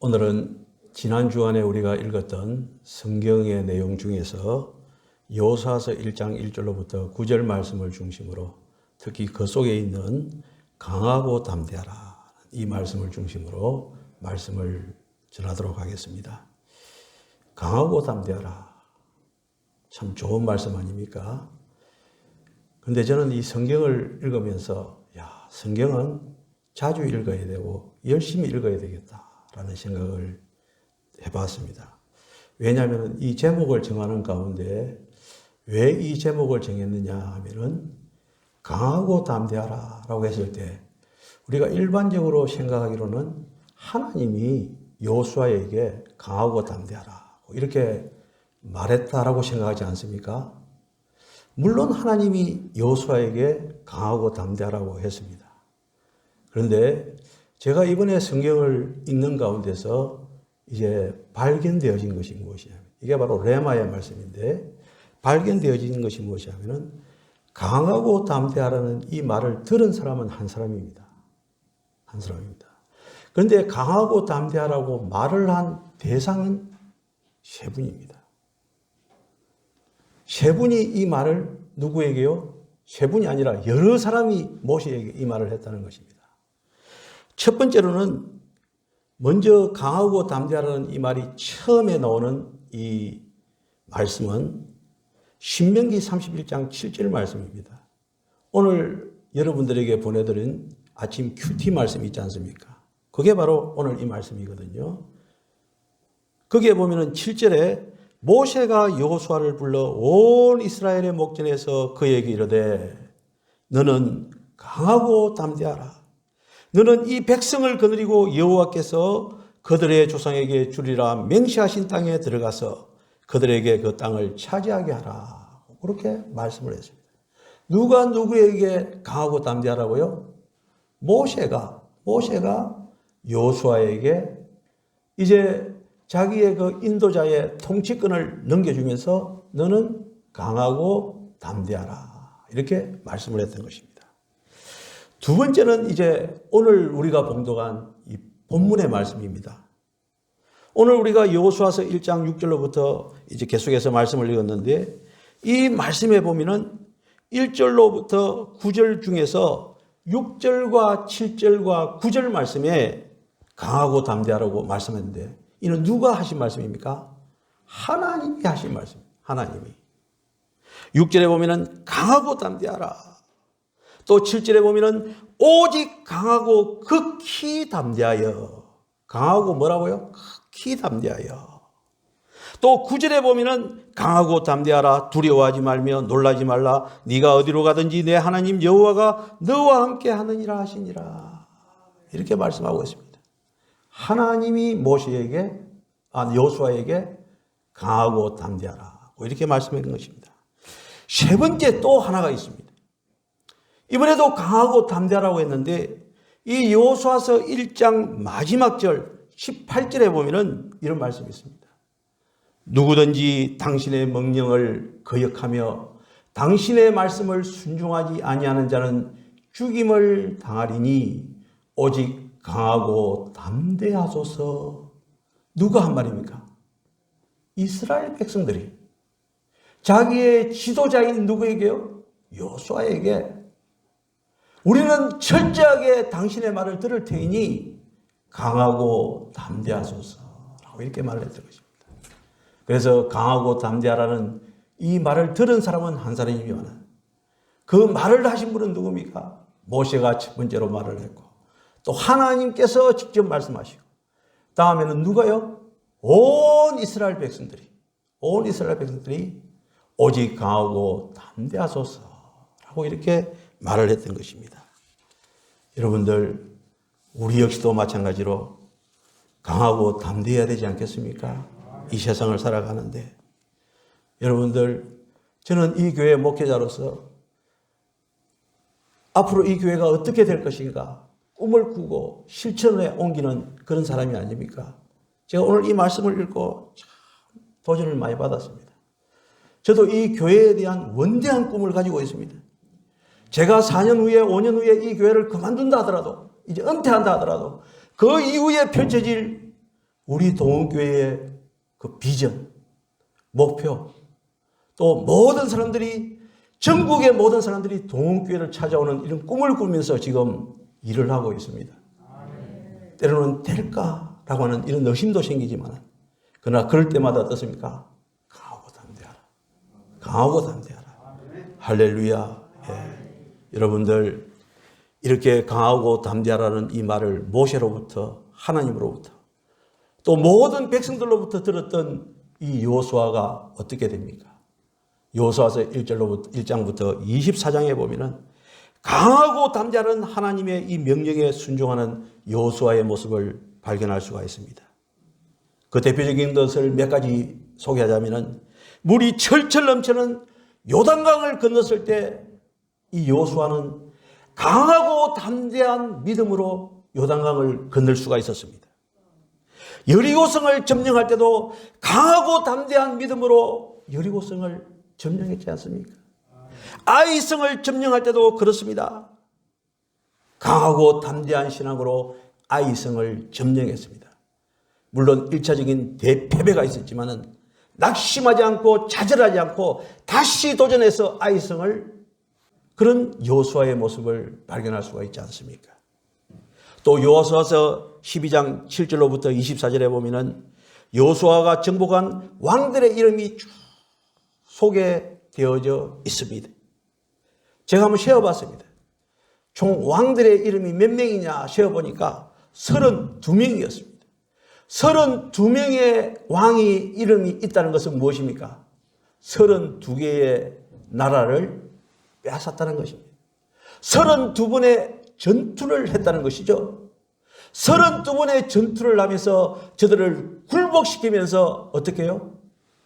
오늘은 지난 주간에 우리가 읽었던 성경의 내용 중에서 여호수아서 1장 1절로부터 9절 말씀을 중심으로 특히 그 속에 있는 강하고 담대하라 이 말씀을 중심으로 말씀을 전하도록 하겠습니다. 강하고 담대하라. 참 좋은 말씀 아닙니까? 그런데 저는 이 성경을 읽으면서 성경은 자주 읽어야 되고 열심히 읽어야 되겠다라는 생각을 해봤습니다. 왜냐하면 이 제목을 정하는 가운데 왜 이 제목을 정했느냐 하면은 강하고 담대하라 라고 했을 때 우리가 일반적으로 생각하기로는 하나님이 여호수아에게 강하고 담대하라 이렇게 말했다라고 생각하지 않습니까? 물론 하나님이 여호수아에게 강하고 담대하라고 했습니다. 그런데 제가 이번에 성경을 읽는 가운데서 이제 발견되어진 것이 무엇이냐면 이게 바로 레마의 말씀인데 발견되어진 것이 무엇이냐면은 강하고 담대하라는 이 말을 들은 사람은 한 사람입니다. 한 사람입니다. 그런데 강하고 담대하라고 말을 한 대상은 세 분입니다. 세 분이 이 말을 누구에게요? 세 분이 아니라 여러 사람이 모세에게 이 말을 했다는 것입니다. 첫 번째로는 먼저 강하고 담대하라는 이 말이 처음에 나오는 이 말씀은 신명기 31장 7절 말씀입니다. 오늘 여러분들에게 보내드린 아침 큐티 말씀 있지 않습니까? 그게 바로 오늘 이 말씀이거든요. 거기에 보면은 7절에 모세가 여호수아를 불러 온 이스라엘의 목전에서 그에게 이르되 너는 강하고 담대하라. 너는 이 백성을 거느리고 여호와께서 그들의 조상에게 주리라 맹세하신 땅에 들어가서 그들에게 그 땅을 차지하게 하라. 그렇게 말씀을 했습니다. 누가 누구에게 강하고 담대하라고요? 모세가 여호수아에게 이제 자기의 그 인도자의 통치권을 넘겨주면서 너는 강하고 담대하라. 이렇게 말씀을 했던 것입니다. 두 번째는 이제 오늘 우리가 봉독한 이 본문의 말씀입니다. 오늘 우리가 여호수아서 1장 6절로부터 이제 계속해서 말씀을 읽었는데 이 말씀에 보면은 1절로부터 9절 중에서 6절과 7절과 9절 말씀에 강하고 담대하라고 말씀했는데 이는 누가 하신 말씀입니까? 하나님이 하신 말씀입니다. 하나님이. 6절에 보면은 강하고 담대하라. 또 7절에 보면은 오직 강하고 극히 담대하여. 강하고 뭐라고요? 극히 담대하여. 또 9절에 보면은 강하고 담대하라. 두려워하지 말며 놀라지 말라. 네가 어디로 가든지 내 하나님 여호와가 너와 함께 하느니라 하시니라. 이렇게 말씀하고 있습니다. 하나님이 여호수아에게 강하고 담대하라. 이렇게 말씀한 것입니다. 세 번째 또 하나가 있습니다. 이번에도 강하고 담대하라고 했는데 이 여호수아서 1장 마지막 절 18절에 보면은 이런 말씀이 있습니다. 누구든지 당신의 명령을 거역하며 당신의 말씀을 순종하지 아니하는 자는 죽임을 당하리니 오직 강하고 담대하소서. 누가 한 말입니까? 이스라엘 백성들이 자기의 지도자인 누구에게요? 여호수아에게 우리는 철저하게 당신의 말을 들을 테니 강하고 담대하소서라고 이렇게 말을 했던 것입니다. 그래서 강하고 담대하라는 이 말을 들은 사람은 한 사람이지만 그 말을 하신 분은 누굽니까? 모세가 첫 번째로 말을 했고 또 하나님께서 직접 말씀하시고 다음에는 누가요? 온 이스라엘 백성들이 오직 강하고 담대하소서라고 이렇게 말을 했던 것입니다. 여러분들 우리 역시도 마찬가지로 강하고 담대해야 되지 않겠습니까? 이 세상을 살아가는데 여러분들 저는 이 교회 목회자로서 앞으로 이 교회가 어떻게 될 것인가 꿈을 꾸고 실천에 옮기는 그런 사람이 아닙니까? 제가 오늘 이 말씀을 읽고 참 도전을 많이 받았습니다. 저도 이 교회에 대한 원대한 꿈을 가지고 있습니다. 제가 4년 후에 5년 후에 이 교회를 그만둔다 하더라도 이제 은퇴한다 하더라도 그 이후에 펼쳐질 우리 동원교회의 그 비전, 목표, 또 모든 사람들이, 전국의 모든 사람들이 동원교회를 찾아오는 이런 꿈을 꾸면서 지금 일을 하고 있습니다. 때로는 될까라고 하는 이런 의심도 생기지만, 그러나 그럴 때마다 어떻습니까? 강하고 담대하라. 강하고 담대하라. 할렐루야. 예. 여러분들, 이렇게 강하고 담대하라는 이 말을 모세로부터, 하나님으로부터, 또 모든 백성들로부터 들었던 이 여호수아가 어떻게 됩니까? 여호수아서 1장부터 24장에 보면은 강하고 담대하는 하나님의 이 명령에 순종하는 여호수아의 모습을 발견할 수가 있습니다. 그 대표적인 것을 몇 가지 소개하자면은, 물이 철철 넘치는 요단강을 건넜을 때 이 여호수아는 강하고 담대한 믿음으로 요단강을 건널 수가 있었습니다. 여리고성을 점령할 때도 강하고 담대한 믿음으로 여리고성을 점령했지 않습니까? 아이성을 점령할 때도 그렇습니다. 강하고 담대한 신앙으로 아이성을 점령했습니다. 물론 1차적인 대패배가 있었지만은 낙심하지 않고 좌절하지 않고 다시 도전해서 아이성을, 그런 여호수아의 모습을 발견할 수가 있지 않습니까? 또 여호수아서 12장 7절로부터 24절에 보면은 여호수아가 정복한 왕들의 이름이 쭉 소개되어져 있습니다. 제가 한번 세어봤습니다. 총 왕들의 이름이 몇 명이냐 세어보니까 32명이었습니다. 32명의 왕이 이름이 있다는 것은 무엇입니까? 32개의 나라를 빼앗았다는 것입니다. 32번의 전투를 했다는 것이죠. 32번의 전투를 하면서 저들을 굴복시키면서 어떻게 해요?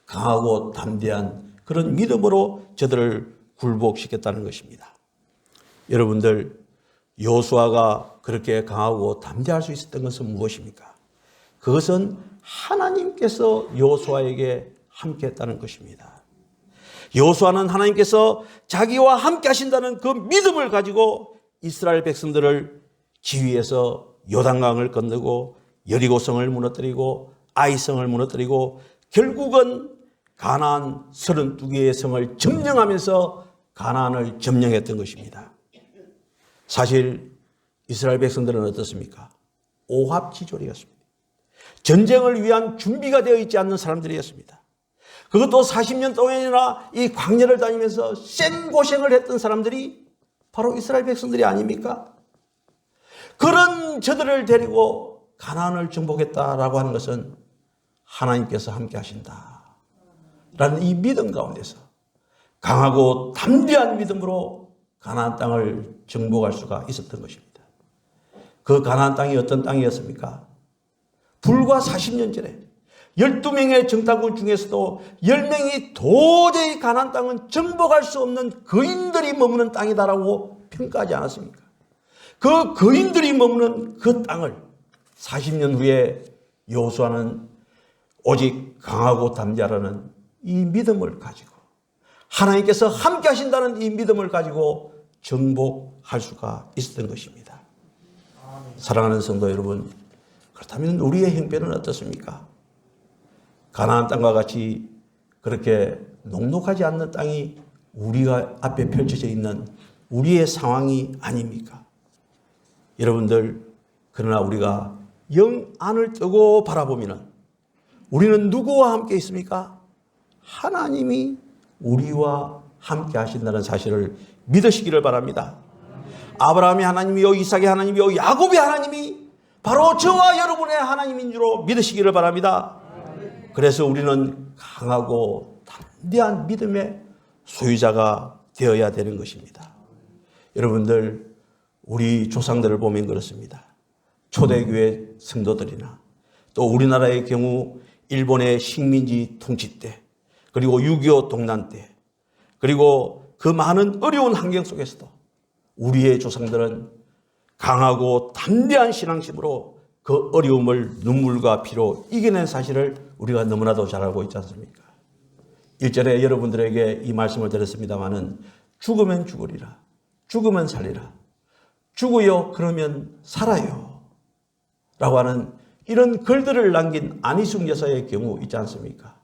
강하고 담대한 그런 믿음으로 저들을 굴복시켰다는 것입니다. 여러분들, 여호수아가 그렇게 강하고 담대할 수 있었던 것은 무엇입니까? 그것은 하나님께서 여호수아에게 함께 했다는 것입니다. 여호수아는 하나님께서 자기와 함께 하신다는 그 믿음을 가지고 이스라엘 백성들을 지휘해서 요단강을 건너고 여리고성을 무너뜨리고 아이성을 무너뜨리고 결국은 가나안 32개의 성을 점령하면서 가나안을 점령했던 것입니다. 사실 이스라엘 백성들은 어떻습니까? 오합지졸이었습니다. 전쟁을 위한 준비가 되어 있지 않는 사람들이었습니다. 그것도 40년 동안이나 이 광야를 다니면서 생고생을 했던 사람들이 바로 이스라엘 백성들이 아닙니까? 그런 저들을 데리고 가나안을 정복했다라고 하는 것은 하나님께서 함께 하신다라는 이 믿음 가운데서 강하고 담대한 믿음으로 가나안 땅을 정복할 수가 있었던 것입니다. 그 가나안 땅이 어떤 땅이었습니까? 불과 40년 전에 12명의 정탐꾼 중에서도 10명이 도저히 가나안 땅은 정복할 수 없는 거인들이 머무는 땅이다라고 평가하지 않았습니까? 그 거인들이 머무는 그 땅을 40년 후에 여호수아는 오직 강하고 담대하라는 이 믿음을 가지고, 하나님께서 함께 하신다는 이 믿음을 가지고 정복할 수가 있었던 것입니다. 사랑하는 성도 여러분, 그렇다면 우리의 형편은 어떻습니까? 가나안 땅과 같이 그렇게 녹록하지 않는 땅이 우리가 앞에 펼쳐져 있는 우리의 상황이 아닙니까? 여러분들, 그러나 우리가 영 안을 뜨고 바라보면 우리는 누구와 함께 있습니까? 하나님이 우리와 함께 하신다는 사실을 믿으시기를 바랍니다. 아브라함의 하나님이요, 이삭의 하나님이요, 야곱의 하나님이 바로 저와 여러분의 하나님인 줄로 믿으시기를 바랍니다. 그래서 우리는 강하고 담대한 믿음의 소유자가 되어야 되는 것입니다. 여러분들, 우리 조상들을 보면 그렇습니다. 초대교회 성도들이나 또 우리나라의 경우 일본의 식민지 통치 때, 그리고 6.25 동란 때, 그리고 그 많은 어려운 환경 속에서도 우리의 조상들은 강하고 담대한 신앙심으로 그 어려움을 눈물과 피로 이겨낸 사실을 우리가 너무나도 잘 알고 있지 않습니까? 1절에 여러분들에게 이 말씀을 드렸습니다마는 죽으면 죽으리라, 죽으면 살리라, 죽어요 그러면 살아요 라고 하는 이런 글들을 남긴 안희숙 여사의 경우 있지 않습니까?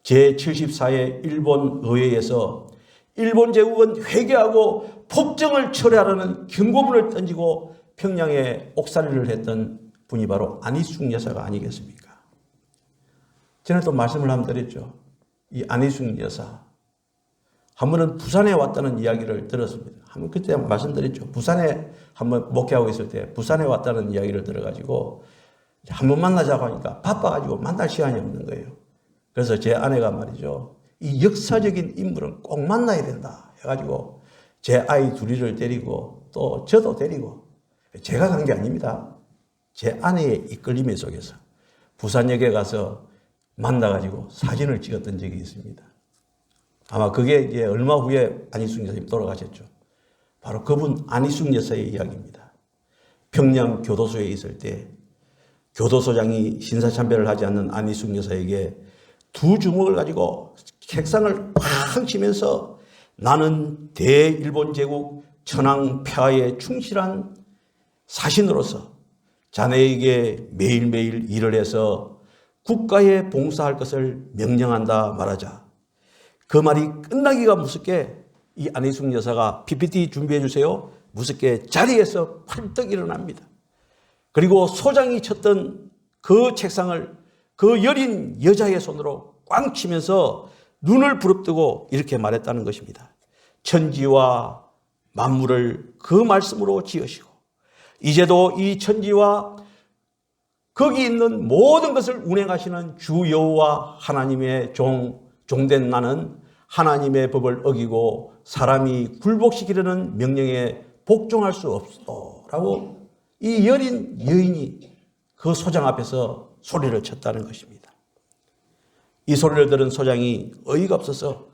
제74회 일본 의회에서 일본 제국은 회개하고 폭정을 철회하라는 경고문을 던지고 평양에 옥살이를 했던 분이 바로 안희숙 여사가 아니겠습니까? 저는 또 말씀을 한번 드렸죠. 이 안희숙 여사 한 번은 부산에 왔다는 이야기를 들었습니다. 한번 그때 말씀드렸죠. 부산에 한번 목회하고 있을 때 부산에 왔다는 이야기를 들어가지고 한번 만나자고 하니까 바빠가지고 만날 시간이 없는 거예요. 그래서 제 아내가 말이죠. 이 역사적인 인물은 꼭 만나야 된다 해가지고 제 아이 둘이를 데리고 또 저도 데리고 제가 가는 게 아닙니다. 제 아내의 이끌림 속에서 부산역에 가서 만나가지고 사진을 찍었던 적이 있습니다. 아마 그게 이제 얼마 후에 안희숙 여사님 돌아가셨죠. 바로 그분 안희숙 여사의 이야기입니다. 평양 교도소에 있을 때 교도소장이 신사참배를 하지 않는 안희숙 여사에게 두 주먹을 가지고 책상을 쾅 치면서 나는 대일본 제국 천황 폐하에 충실한 사신으로서 자네에게 매일매일 일을 해서 국가에 봉사할 것을 명령한다 말하자. 그 말이 끝나기가 무섭게 이 안희숙 여사가 PPT 준비해 주세요. 무섭게 자리에서 펄떡 일어납니다. 그리고 소장이 쳤던 그 책상을 그 여린 여자의 손으로 꽝 치면서 눈을 부릅뜨고 이렇게 말했다는 것입니다. 천지와 만물을 그 말씀으로 지으시고 이제도 이 천지와 거기 있는 모든 것을 운행하시는 주 여호와 하나님의 종된 나는 하나님의 법을 어기고 사람이 굴복시키려는 명령에 복종할 수 없소라고 이 여린 여인이 그 소장 앞에서 소리를 쳤다는 것입니다. 이 소리를 들은 소장이 어이가 없어서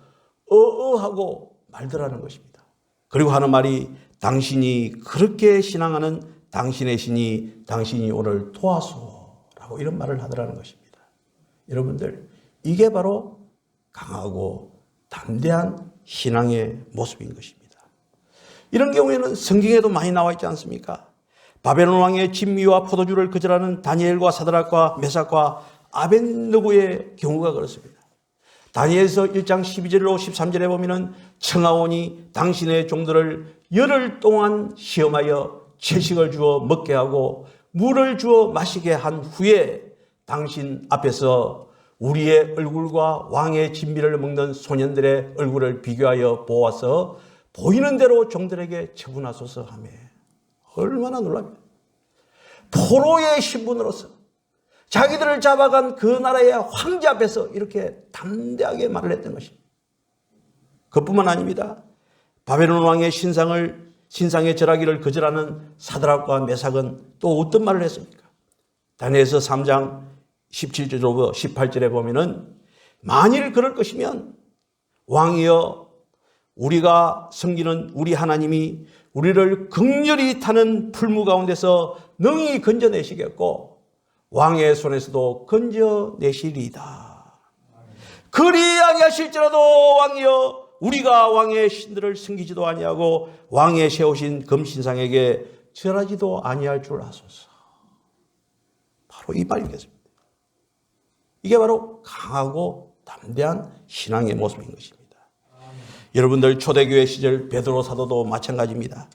하고 말더라는 것입니다. 그리고 하는 말이 당신이 그렇게 신앙하는 당신의 신이 당신이 오늘 도와소라고 이런 말을 하더라는 것입니다. 여러분들 이게 바로 강하고 담대한 신앙의 모습인 것입니다. 이런 경우에는 성경에도 많이 나와 있지 않습니까? 바벨론 왕의 진미와 포도주를 거절하는 다니엘과 사드락과 메삭과 아벳느고의 경우가 그렇습니다. 다니엘서 1장 12절로 13절에 보면 청하오니 당신의 종들을 열흘 동안 시험하여 채식을 주어 먹게 하고 물을 주어 마시게 한 후에 당신 앞에서 우리의 얼굴과 왕의 진미를 먹는 소년들의 얼굴을 비교하여 보아서 보이는 대로 종들에게 처분하소서 하며 얼마나 놀랍니다. 포로의 신분으로서 자기들을 잡아간 그 나라의 황제 앞에서 이렇게 담대하게 말을 했던 것입니다. 그뿐만 아닙니다. 바벨론 왕의 신상의 절하기를 거절하는 사드락과 메삭은 또 어떤 말을 했습니까? 다니엘서 3장 17절로 18절에 보면은 만일 그럴 것이면 왕이여 우리가 섬기는 우리 하나님이 우리를 극렬히 타는 풀무 가운데서 능히 건져내시겠고 왕의 손에서도 건져내시리이다. 그리 아니하실지라도 왕이여 우리가 왕의 신들을 섬기지도 아니하고 왕의 세우신 금신상에게 절하지도 아니할 줄 아소서. 바로 이 말이겠습니다. 이게 바로 강하고 담대한 신앙의 모습인 것입니다. 여러분들 초대교회 시절 베드로 사도도 마찬가지입니다.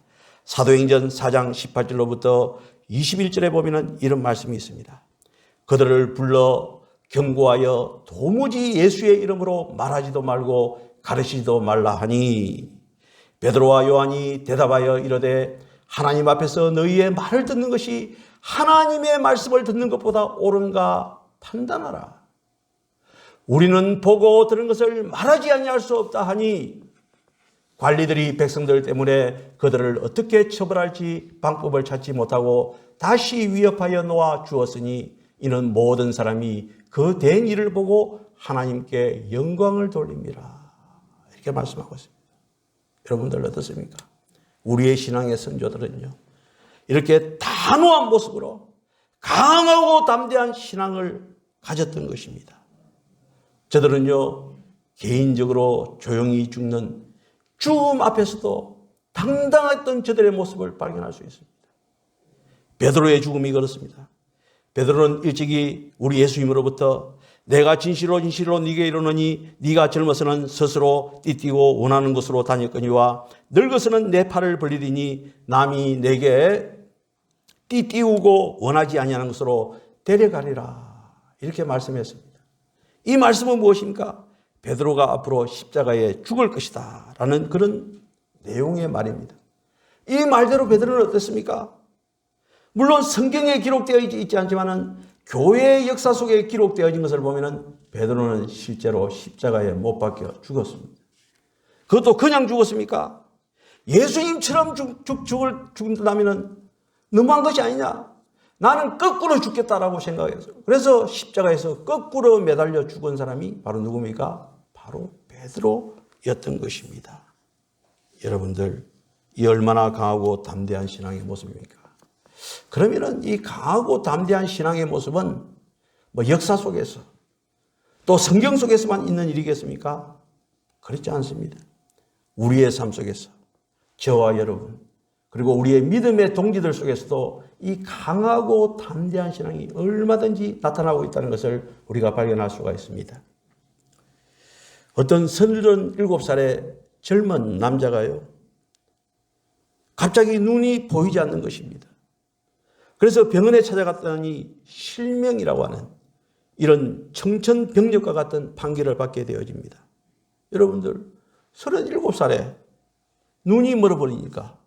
사도행전 4장 18절로부터 21절에 보면 이런 말씀이 있습니다. 그들을 불러 경고하여 도무지 예수의 이름으로 말하지도 말고 가르치지도 말라 하니 베드로와 요한이 대답하여 이르되 하나님 앞에서 너희의 말을 듣는 것이 하나님의 말씀을 듣는 것보다 옳은가 판단하라. 우리는 보고 들은 것을 말하지 아니할 수 없다 하니 관리들이 백성들 때문에 그들을 어떻게 처벌할지 방법을 찾지 못하고 다시 위협하여 놓아 주었으니 이는 모든 사람이 그 된 일을 보고 하나님께 영광을 돌립니다. 이렇게 말씀하고 있습니다. 여러분들 어떻습니까? 우리의 신앙의 선조들은요, 이렇게 단호한 모습으로 강하고 담대한 신앙을 가졌던 것입니다. 저들은요, 개인적으로 조용히 죽는 죽음 앞에서도 당당했던 저들의 모습을 발견할 수 있습니다. 베드로의 죽음이 그렇습니다. 베드로는 일찍이 우리 예수님으로부터 내가 진실로 진실로 네게 이르노니 네가 젊어서는 스스로 띠띠고 원하는 곳으로 다녔거니와 늙어서는 내 팔을 벌리리니 남이 내게 띠띠우고 원하지 아니하는 곳으로 데려가리라. 이렇게 말씀했습니다. 이 말씀은 무엇입니까? 베드로가 앞으로 십자가에 죽을 것이다 라는 그런 내용의 말입니다. 이 말대로 베드로는 어땠습니까? 물론 성경에 기록되어 있지 않지만은 교회의 역사 속에 기록되어진 것을 보면은 베드로는 실제로 십자가에 못 박혀 죽었습니다. 그것도 그냥 죽었습니까? 예수님처럼 죽는다면은 너무한 것이 아니냐? 나는 거꾸로 죽겠다라고 생각했어요. 그래서 십자가에서 거꾸로 매달려 죽은 사람이 바로 누굽니까? 바로 베드로였던 것입니다. 여러분들, 이 얼마나 강하고 담대한 신앙의 모습입니까? 그러면은 이 강하고 담대한 신앙의 모습은 뭐 역사 속에서 또 성경 속에서만 있는 일이겠습니까? 그렇지 않습니다. 우리의 삶 속에서 저와 여러분 그리고 우리의 믿음의 동지들 속에서도 이 강하고 담대한 신앙이 얼마든지 나타나고 있다는 것을 우리가 발견할 수가 있습니다. 어떤 37살의 젊은 남자가요, 갑자기 눈이 보이지 않는 것입니다. 그래서 병원에 찾아갔더니 실명이라고 하는 이런 청천벽력과 같은 판결을 받게 되어집니다. 여러분들, 37살에 눈이 멀어버리니까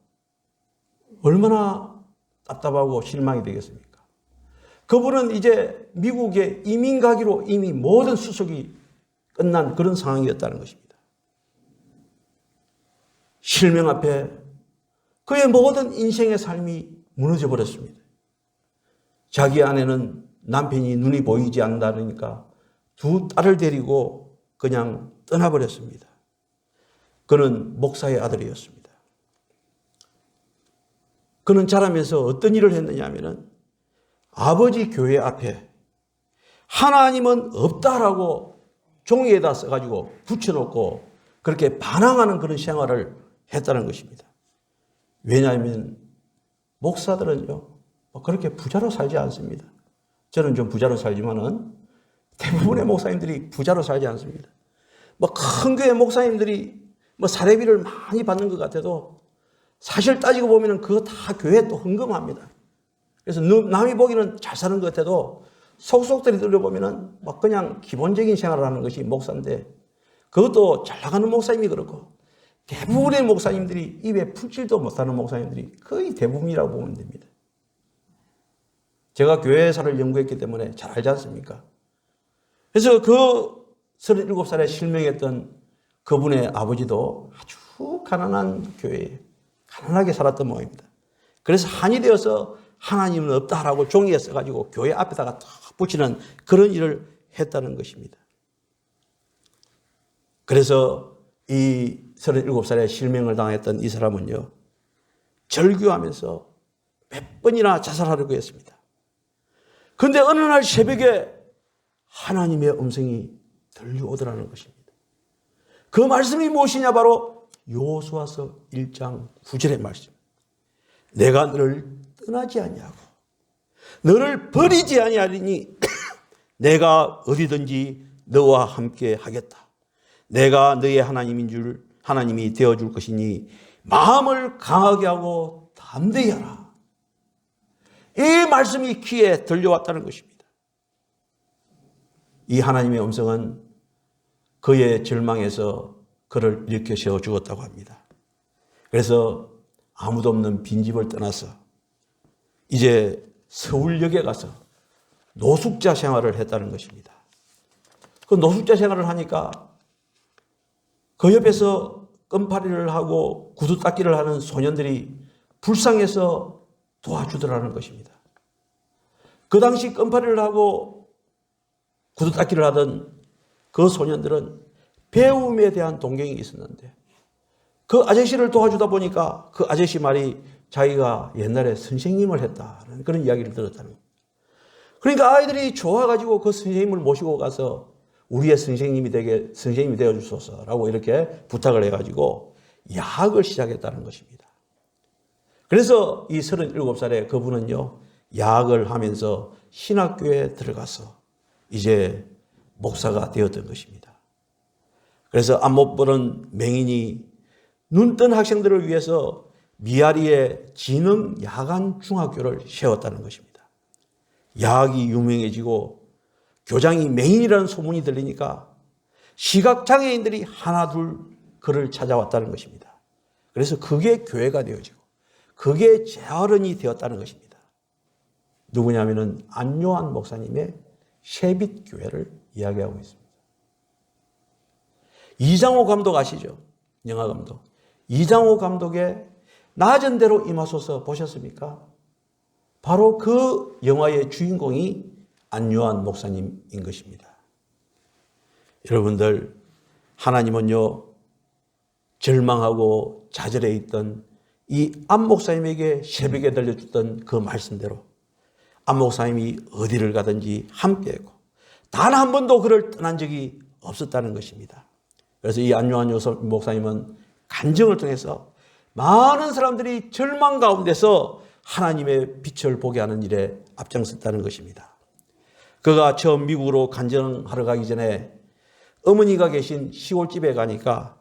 얼마나 답답하고 실망이 되겠습니까? 그분은 이제 미국에 이민 가기로 이미 모든 수속이 끝난 그런 상황이었다는 것입니다. 실명 앞에 그의 모든 인생의 삶이 무너져 버렸습니다. 자기 아내는 남편이 눈이 보이지 않는다니까 두 딸을 데리고 그냥 떠나버렸습니다. 그는 목사의 아들이었습니다. 그는 자라면서 어떤 일을 했느냐 하면은 아버지 교회 앞에 하나님은 없다라고 종이에다 써가지고 붙여놓고 그렇게 반항하는 그런 생활을 했다는 것입니다. 왜냐하면 목사들은요, 그렇게 부자로 살지 않습니다. 저는 좀 부자로 살지만은 대부분의 목사님들이 부자로 살지 않습니다. 큰 교회 목사님들이 사례비를 많이 받는 것 같아도 사실 따지고 보면 그거 다 교회에 또 헌금합니다. 그래서 남이 보기는 잘 사는 것 같아도 속속들이 들려보면 그냥 기본적인 생활을 하는 것이 목사인데 그것도 잘 나가는 목사님이 그렇고 대부분의 목사님들이 입에 풀칠도 못하는 목사님들이 거의 대부분이라고 보면 됩니다. 제가 교회사를 연구했기 때문에 잘 알지 않습니까? 그래서 그 37살에 실명했던 그분의 아버지도 아주 가난한 교회에 가난하게 살았던 모양입니다. 그래서 한이 되어서 하나님은 없다라고 종이에 써가지고 교회 앞에다가 탁 붙이는 그런 일을 했다는 것입니다. 그래서 이 37살에 실명을 당했던 이 사람은요, 절규하면서 몇 번이나 자살하려고 했습니다. 그런데 어느 날 새벽에 하나님의 음성이 들려오더라는 것입니다. 그 말씀이 무엇이냐? 바로 여호수아서 1장 9절의 말씀. 내가 너를 떠나지 아니하고 너를 버리지 아니하리니 내가 어디든지 너와 함께 하겠다. 내가 너의 하나님이 되어줄 것이니 마음을 강하게 하고 담대히 하라. 이 말씀이 귀에 들려왔다는 것입니다. 이 하나님의 음성은 그의 절망에서 그를 일으켜 세워 주었다고 합니다. 그래서 아무도 없는 빈집을 떠나서 이제 서울역에 가서 노숙자 생활을 했다는 것입니다. 그 노숙자 생활을 하니까 그 옆에서 껌파리를 하고 구두 닦기를 하는 소년들이 불쌍해서 도와주더라는 것입니다. 그 당시 껌파리를 하고 구두 닦기를 하던 그 소년들은 배움에 대한 동경이 있었는데 그 아저씨를 도와주다 보니까 그 아저씨 말이 자기가 옛날에 선생님을 했다는 그런 이야기를 들었다는 겁니다. 그러니까 아이들이 좋아가지고 그 선생님을 모시고 가서 우리의 선생님이 되어 주소서라고 이렇게 부탁을 해가지고 야학을 시작했다는 것입니다. 그래서 이 37살의 그분은요, 야학을 하면서 신학교에 들어가서 이제 목사가 되었던 것입니다. 그래서 안 못 보는 맹인이 눈뜬 학생들을 위해서 미아리에 지능 야간 중학교를 세웠다는 것입니다. 야학이 유명해지고 교장이 맹인이라는 소문이 들리니까 시각장애인들이 하나둘 그를 찾아왔다는 것입니다. 그래서 그게 교회가 되어지고 그게 재활원이 되었다는 것입니다. 누구냐면은 안요한 목사님의 셰빗교회를 이야기하고 있습니다. 이장호 감독 아시죠? 영화감독. 이장호 감독의 낮은 대로 임하소서 보셨습니까? 바로 그 영화의 주인공이 안요한 목사님인 것입니다. 여러분들, 하나님은요, 절망하고 좌절해 있던 이 안 목사님에게 새벽에 들려줬던 그 말씀대로 안 목사님이 어디를 가든지 함께하고 단 한 번도 그를 떠난 적이 없었다는 것입니다. 그래서 이 안요한 목사님은 간증을 통해서 많은 사람들이 절망 가운데서 하나님의 빛을 보게 하는 일에 앞장섰다는 것입니다. 그가 처음 미국으로 간증하러 가기 전에 어머니가 계신 시골집에 가니까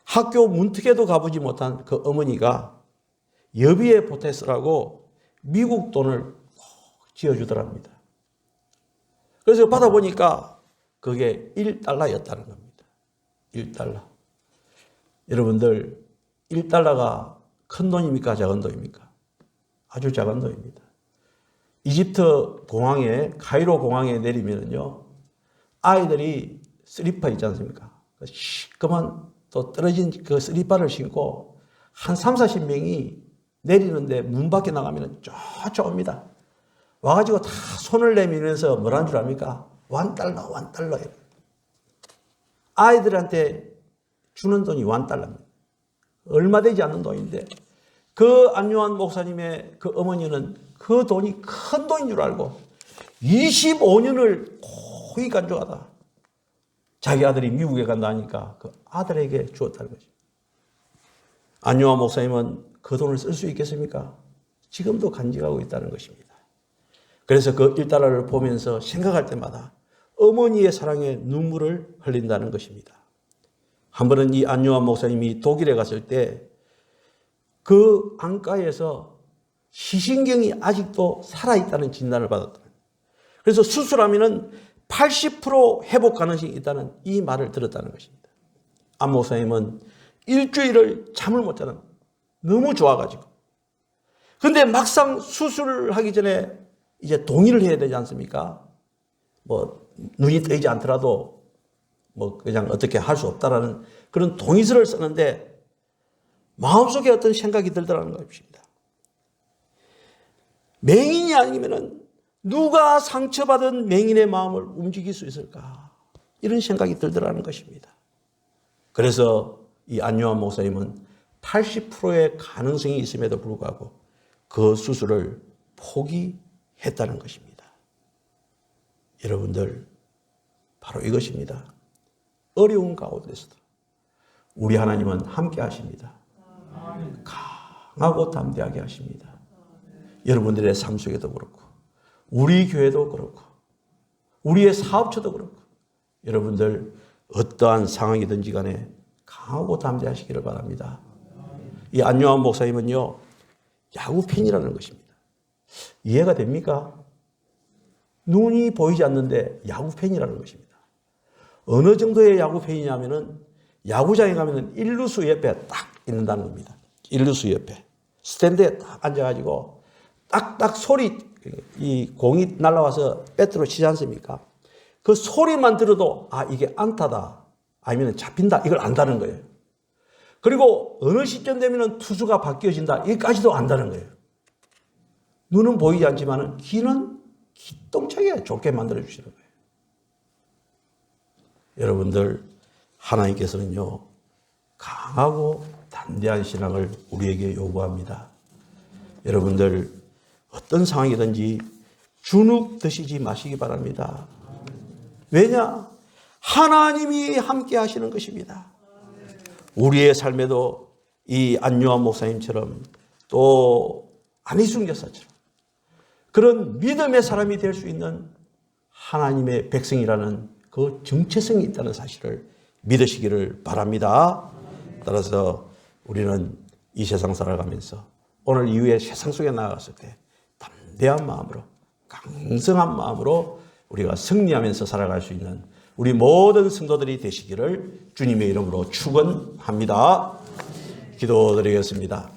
학교 문턱에도 가보지 못한 그 어머니가 여비에 보태쓰라고 미국 돈을 지어주더랍니다. 그래서 받아보니까 그게 1달러였다는 겁니다. 1달러. 여러분들, 1달러가 큰 돈입니까? 작은 돈입니까? 아주 작은 돈입니다. 이집트 공항에, 카이로 공항에 내리면요, 아이들이 슬리퍼 있지 않습니까? 시커먼 또 떨어진 그 슬리퍼를 신고 한 3, 40명이 내리는데 문 밖에 나가면 쫓아옵니다. 와가지고 다 손을 내밀면서 뭐라는 줄 압니까? $1, $1. 아이들한테 주는 돈이 $1입니다. 얼마 되지 않는 돈인데 그 안요한 목사님의 그 어머니는 그 돈이 큰 돈인 줄 알고 25년을 고이 간주하다 자기 아들이 미국에 간다 하니까 그 아들에게 주었다는 거죠. 안요한 목사님은 그 돈을 쓸 수 있겠습니까? 지금도 간직하고 있다는 것입니다. 그래서 그 1달러를 보면서 생각할 때마다 어머니의 사랑에 눈물을 흘린다는 것입니다. 한 번은 이 안요한 목사님이 독일에 갔을 때 그 안과에서 시신경이 아직도 살아있다는 진단을 받았다. 그래서 수술하면 80% 회복 가능성이 있다는 이 말을 들었다는 것입니다. 안 목사님은 일주일을 잠을 못 자는 너무 좋아가지고. 근데 막상 수술하기 전에 이제 동의를 해야 되지 않습니까? 뭐 눈이 뜨이지 않더라도 뭐 그냥 어떻게 할 수 없다라는 그런 동의서를 쓰는데 마음속에 어떤 생각이 들더라는 것입니다. 맹인이 아니면은 누가 상처받은 맹인의 마음을 움직일 수 있을까? 이런 생각이 들더라는 것입니다. 그래서 이 안요한 목사님은 80%의 가능성이 있음에도 불구하고 그 수술을 포기했다는 것입니다. 여러분들, 바로 이것입니다. 어려운 가운데서도 우리 하나님은 함께 하십니다. 강하고 담대하게 하십니다. 여러분들의 삶 속에도 그렇고 우리 교회도 그렇고 우리의 사업처도 그렇고 여러분들 어떠한 상황이든지 간에 강하고 담대하시기를 바랍니다. 이 안요한 목사님은요, 야구 팬이라는 것입니다. 이해가 됩니까? 눈이 보이지 않는데 야구 팬이라는 것입니다. 어느 정도의 야구 팬이냐면은 야구장에 가면은 1루수 옆에 딱 있는다는 겁니다. 1루수 옆에 스탠드에 딱 앉아가지고 딱딱 소리, 이 공이 날아와서 배트로 치지 않습니까? 그 소리만 들어도 아, 이게 안타다 아니면 잡힌다 이걸 안다는 거예요. 그리고 어느 시점 되면 투수가 바뀌어진다 이까지도 안다는 거예요. 눈은 보이지 않지만 귀는 기똥차게 좋게 만들어주시는 거예요. 여러분들, 하나님께서는요, 강하고 담대한 신앙을 우리에게 요구합니다. 여러분들, 어떤 상황이든지 주눅 드시지 마시기 바랍니다. 왜냐? 하나님이 함께 하시는 것입니다. 우리의 삶에도 이 안요한 목사님처럼 또 안희순 교사처럼 그런 믿음의 사람이 될 수 있는 하나님의 백성이라는 그 정체성이 있다는 사실을 믿으시기를 바랍니다. 따라서 우리는 이 세상 살아가면서 오늘 이후에 세상 속에 나아갔을 때 담대한 마음으로, 강성한 마음으로 우리가 승리하면서 살아갈 수 있는 우리 모든 성도들이 되시기를 주님의 이름으로 축원합니다. 기도드리겠습니다.